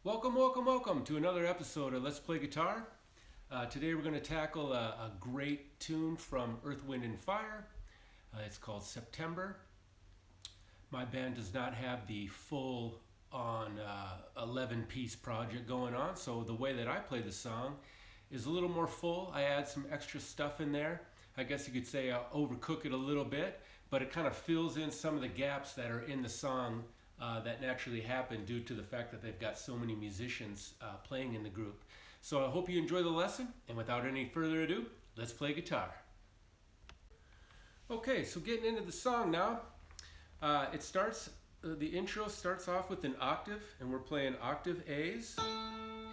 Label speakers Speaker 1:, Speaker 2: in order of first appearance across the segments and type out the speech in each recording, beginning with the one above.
Speaker 1: Welcome, welcome, welcome to another episode of Let's Play Guitar. Today we're going to tackle a great tune from Earth, Wind & Fire. It's called September. My band does not have the full on 11-piece project going on, so the way that I play the song is a little more full. I add some extra stuff in there. I guess you could say I overcook it a little bit, but it kind of fills in some of the gaps that are in the song that naturally happen due to the fact that they've got so many musicians playing in the group. So I hope you enjoy the lesson, and without any further ado, let's play guitar. Okay, so getting into the song now. The intro starts off with an octave, and we're playing octave A's,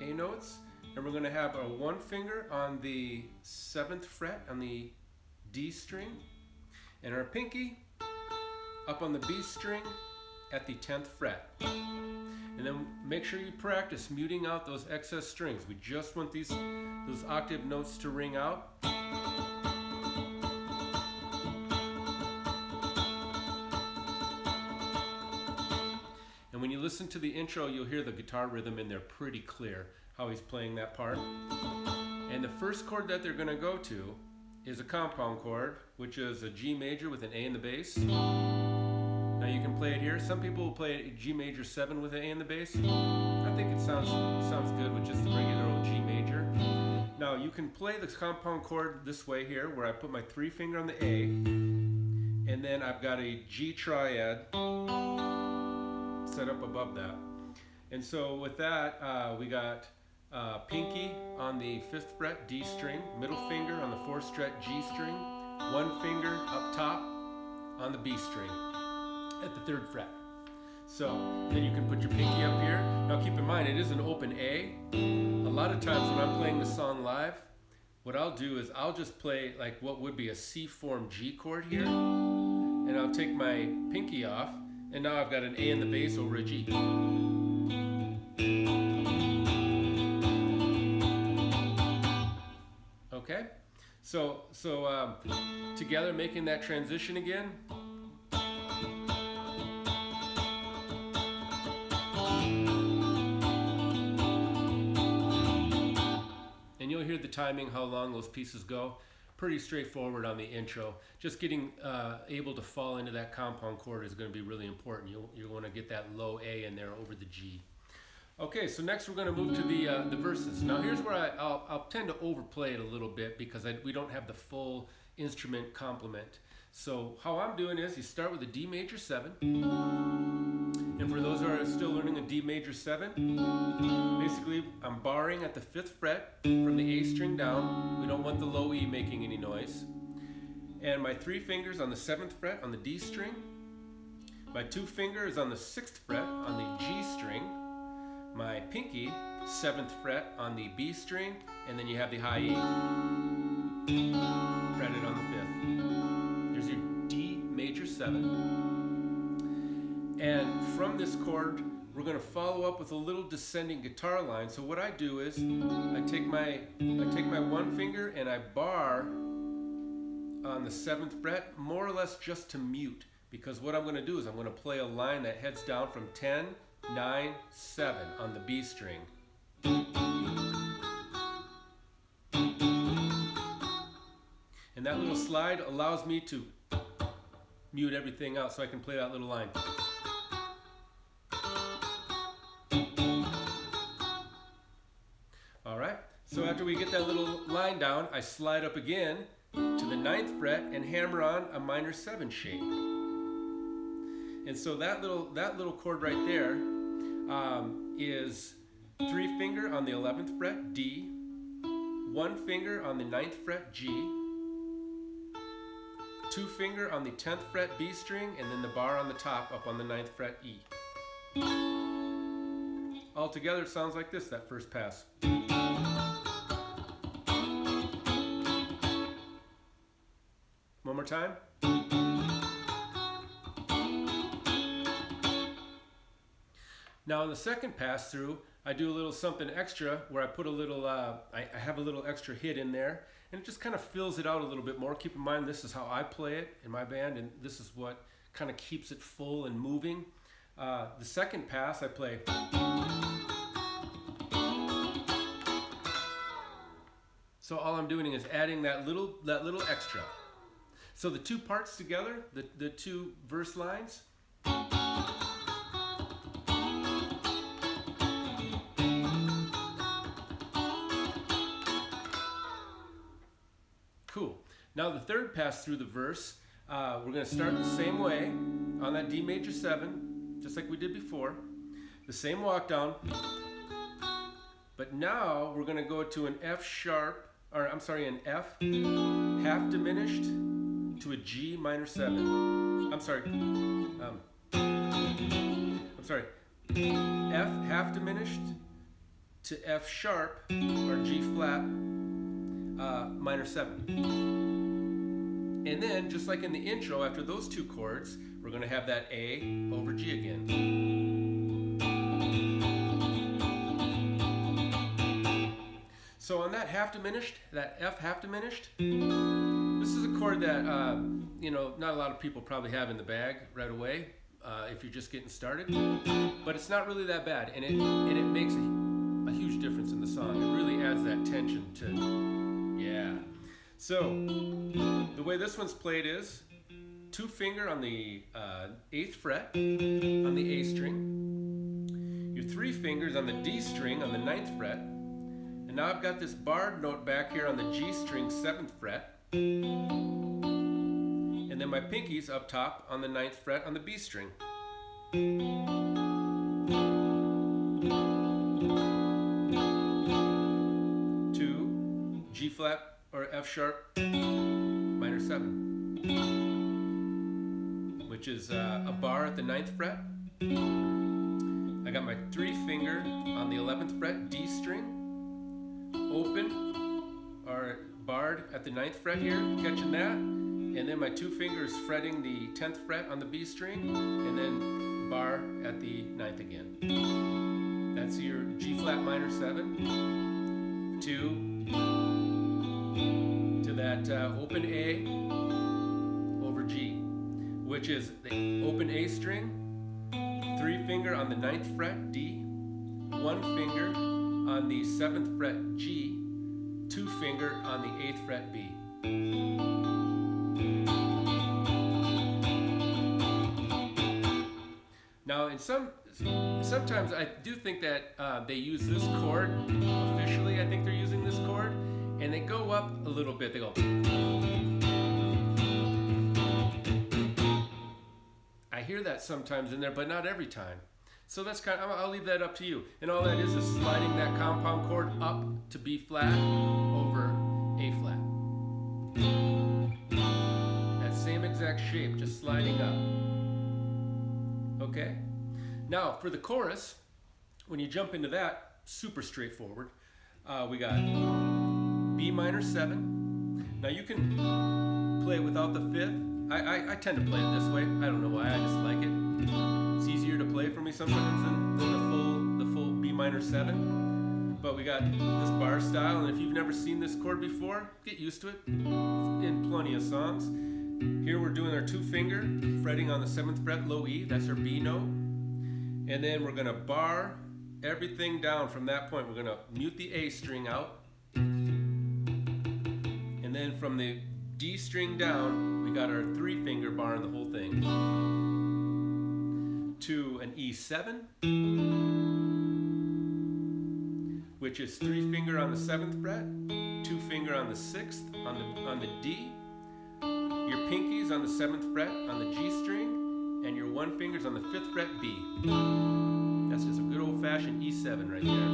Speaker 1: A notes, and we're going to have our one finger on the 7th fret on the D string, and our pinky up on the B string at the 10th fret. And then make sure you practice muting out those excess strings. We just want those octave notes to ring out. And when you listen to the intro, you'll hear the guitar rhythm in there pretty clear, how he's playing that part. And the first chord that they're going to go to is a compound chord, which is a G major with an A in the bass. Now you can play it here. Some people will play a G major 7 with an A in the bass. I think it sounds good with just a regular old G major. Now you can play the compound chord this way here, where I put my 3 finger on the A, and then I've got a G triad set up above that. And so with that, we got pinky on the 5th fret D string, middle finger on the 4th fret G string, 1 finger up top on the B string at the 3rd fret. So then you can put your pinky up here. Now keep in mind, it is an open A. A lot of times when I'm playing the song live, what I'll do is I'll just play like what would be a C form G chord here, and I'll take my pinky off, and now I've got an A in the bass over a G. Okay, so together making that transition again. And you'll hear the timing, how long those pieces go. Pretty straightforward on the intro. Just getting able to fall into that compound chord is going to be really important. You'll want to get that low A in there over the G. Okay, so next we're going to move to the verses. Now here's where I'll tend to overplay it a little bit because we don't have the full instrument complement. So how I'm doing is you start with a D major 7. And for those who are still learning a D major 7, basically I'm barring at the 5th fret from the A string down. We don't want the low E making any noise. And my 3 fingers on the 7th fret on the D string. My 2 fingers on the 6th fret on the G string. My pinky, 7th fret on the B string. And then you have the high E fretted on the 5th. There's your D major 7. And from this chord, we're going to follow up with a little descending guitar line. So what I do is I take my 1 finger and I bar on the 7th fret, more or less just to mute. Because what I'm going to do is I'm going to play a line that heads down from 10, 9, 7 on the B string. And that little slide allows me to mute everything out so I can play that little line. Alright, so after we get that little line down, I slide up again to the 9th fret and hammer on a minor 7 shape. And so that little chord right there is 3 finger on the 11th fret D, 1 finger on the 9th fret G, 2 finger on the 10th fret B string, and then the bar on the top up on the 9th fret E. Altogether it sounds like this, that first pass. One more time. Now in the second pass through, I do a little something extra where I put a little, I have a little extra hit in there, and it just kind of fills it out a little bit more. Keep in mind this is how I play it in my band, and this is what kind of keeps it full and moving. The second pass I play. So all I'm doing is adding that little extra. So the two parts together, the two verse lines, cool. Now the third pass through the verse, we're going to start the same way on that D major 7, just like we did before. The same walk down, but now we're going to go to an F sharp, or I'm sorry, an F half diminished to a G minor 7. I'm sorry, F half diminished to F sharp or G flat minor 7. And then, just like in the intro, after those two chords, we're going to have that A over G again. So on that half diminished, that F half diminished, this is a chord that not a lot of people probably have in the bag right away if you're just getting started. But it's not really that bad, and it makes a huge difference in the song. It really adds that tension to, yeah. So the way this one's played is 2 finger on the 8th fret on the A string, your 3 fingers on the D string on the 9th fret, and now I've got this barred note back here on the G string 7th fret, and then my pinkies up top on the 9th fret on the B string. To G flat or F sharp minor 7, which is a bar at the 9th fret. I got my 3 finger on the 11th fret D string, open or barred at the 9th fret here, catching that, and then my 2 fingers fretting the 10th fret on the B string, and then bar at the 9th again. That's your G flat minor 7 to that open A over G, which is the open A string, 3 finger on the 9th fret D, 1 finger on the 7th fret G, 2 finger on the 8th fret B. Now, sometimes I do think that they use this chord officially. I think they're using this chord, and they go up a little bit. They go. I hear that sometimes in there, but not every time. So that's I'll leave that up to you. And all that is sliding that compound chord up to B flat over A flat. That same exact shape, just sliding up. Okay? Now, for the chorus, when you jump into that, super straightforward. We got B minor 7. Now you can play it without the 5th. I tend to play it this way. I don't know why, I just like it. It's easier to play for me sometimes than the full B minor 7. But we got this bar style, and if you've never seen this chord before, get used to it. It's in plenty of songs. Here we're doing our 2 finger, fretting on the 7th fret, low E, that's our B note. And then we're gonna bar everything down from that point. We're gonna mute the A string out. And then from the D string down, we got our 3 finger bar in the whole thing. To an E7, which is 3 finger on the 7th fret, 2 finger on the 6th on the D, your pinkies on the 7th fret on the G string, and your 1 fingers on the 5th fret B. That's just a good old-fashioned E7 right there.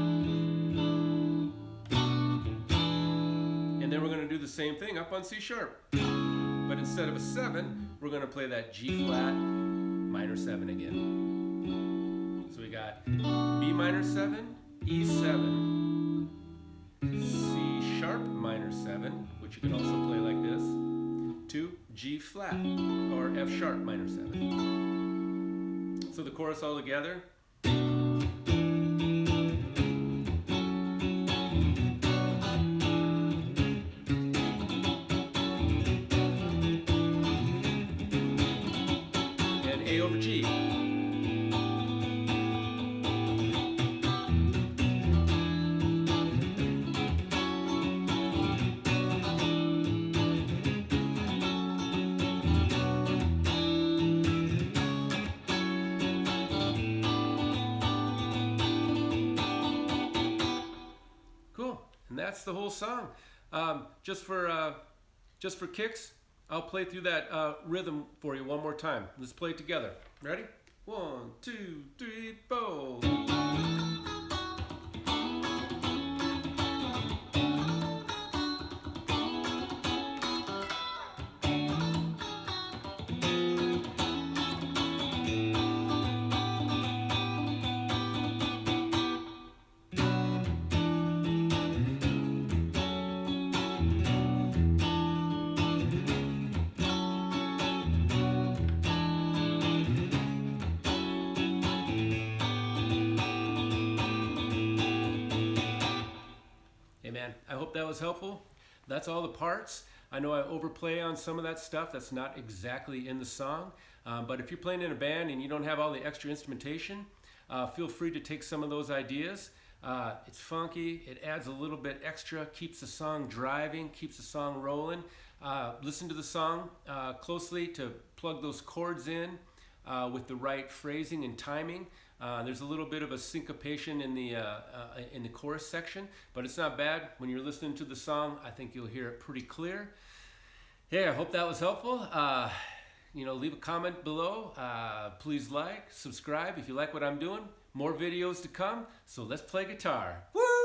Speaker 1: And then we're going to do the same thing up on C sharp. But instead of a 7, we're going to play that G flat minor 7 again. So we got B minor 7, E7, C sharp minor 7, which you can also play like this, to G flat or F sharp minor 7. So the chorus all together. And A over G. that's the whole song. Just for kicks, I'll play through that rhythm for you one more time. Let's play it together. Ready? 1, 2, 3, 4. Hey man, I hope that was helpful. That's all the parts. I know I overplay on some of that stuff that's not exactly in the song, but if you're playing in a band and you don't have all the extra instrumentation, feel free to take some of those ideas. It's funky, it adds a little bit extra, keeps the song driving, keeps the song rolling. Listen to the song closely to plug those chords in with the right phrasing and timing. There's a little bit of a syncopation in the chorus section, but it's not bad. When you're listening to the song, I think you'll hear it pretty clear. Hey, I hope that was helpful. Leave a comment below. Please like, subscribe if you like what I'm doing. More videos to come, so let's play guitar. Woo!